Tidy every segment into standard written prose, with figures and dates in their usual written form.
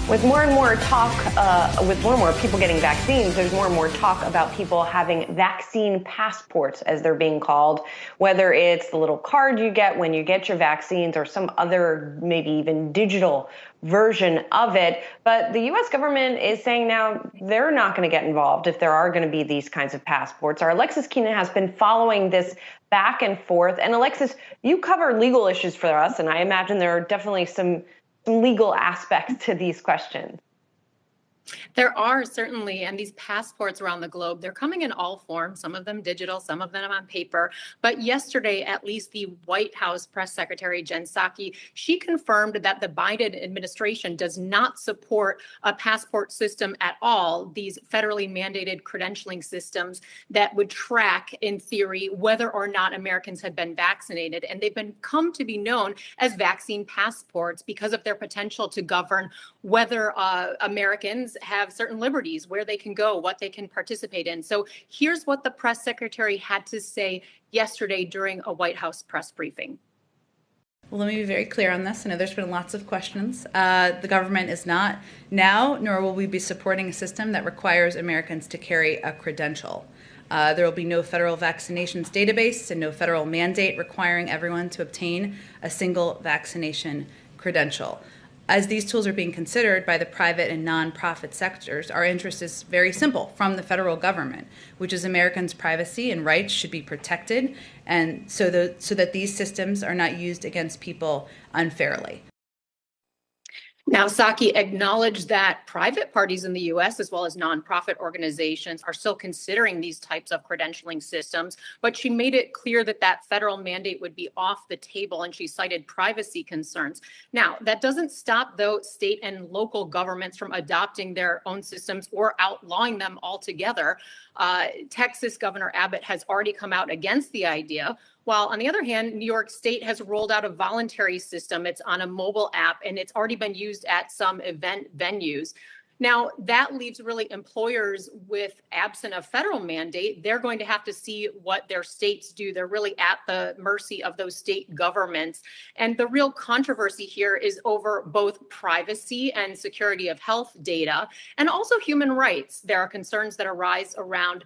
With more and more talk, with more and more people getting vaccines, there's more and more talk about people having vaccine passports, as they're being called, whether it's the little card you get when you get your vaccines or some other, maybe even digital version of it. But the U.S. government is saying now they're not going to get involved if there are going to be these kinds of passports. Our Alexis Keenan has been following this back and forth. And Alexis, you cover legal issues for us, and I imagine there are definitely some legal aspects to these questions. There are certainly, and these passports around the globe, they're coming in all forms, some of them digital, some of them on paper. But yesterday, at least the White House press secretary, Jen Psaki, she confirmed that the Biden administration does not support a passport system at all, these federally mandated credentialing systems that would track, in theory, whether or not Americans had been vaccinated. And they've come to be known as vaccine passports because of their potential to govern whether Americans have certain liberties, where they can go, what they can participate in. So here's what the press secretary had to say yesterday during a White House press briefing. Well, let me be very clear on this. I know there's been lots of questions. The government is not now, nor will we be supporting a system that requires Americans to carry a credential. There will be no federal vaccinations database and no federal mandate requiring everyone to obtain a single vaccination credential. As these tools are being considered by the private and nonprofit sectors, our interest is very simple from the federal government, which is Americans' privacy and rights should be protected, and so that these systems are not used against people unfairly. Now, Psaki acknowledged that private parties in the U.S., as well as nonprofit organizations, are still considering these types of credentialing systems, but she made it clear that that federal mandate would be off the table, and she cited privacy concerns. Now, that doesn't stop, though, state and local governments from adopting their own systems or outlawing them altogether. Texas Governor Abbott has already come out against the idea, while on the other hand, New York State has rolled out a voluntary system. It's on a mobile app, and it's already been used at some event venues. Now, that leaves really employers with, absent a federal mandate, they're going to have to see what their states do. They're really at the mercy of those state governments. And the real controversy here is over both privacy and security of health data, and also human rights. There are concerns that arise around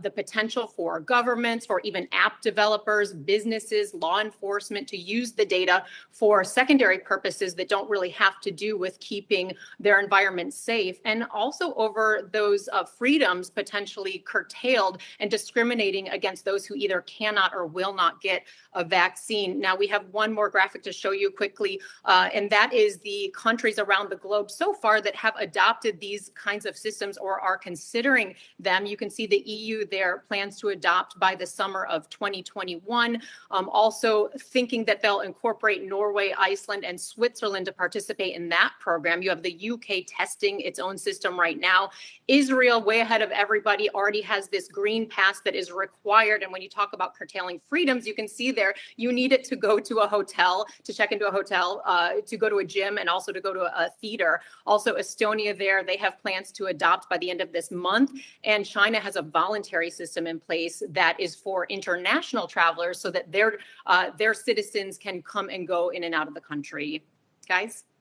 the potential for governments, for even app developers, businesses, law enforcement to use the data for secondary purposes that don't really have to do with keeping their environment safe. And also over those freedoms potentially curtailed and discriminating against those who either cannot or will not get a vaccine. Now, we have one more graphic to show you quickly, and that is the countries around the globe so far that have adopted these kinds of systems or are considering them. You can see the EU there plans to adopt by the summer of 2021. Also thinking that they'll incorporate Norway, Iceland, and Switzerland to participate in that program. You have the UK testing its own system right now. Israel, way ahead of everybody, already has this green pass that is required. And when you talk about curtailing freedoms, you can see there, you need it to go to a hotel, to check into a hotel, to go to a gym, and also to go to a theater. Also, Estonia there, they have plans to adopt by the end of this month. And China has a voluntary system in place that is for international travelers so that their citizens can come and go in and out of the country. Guys?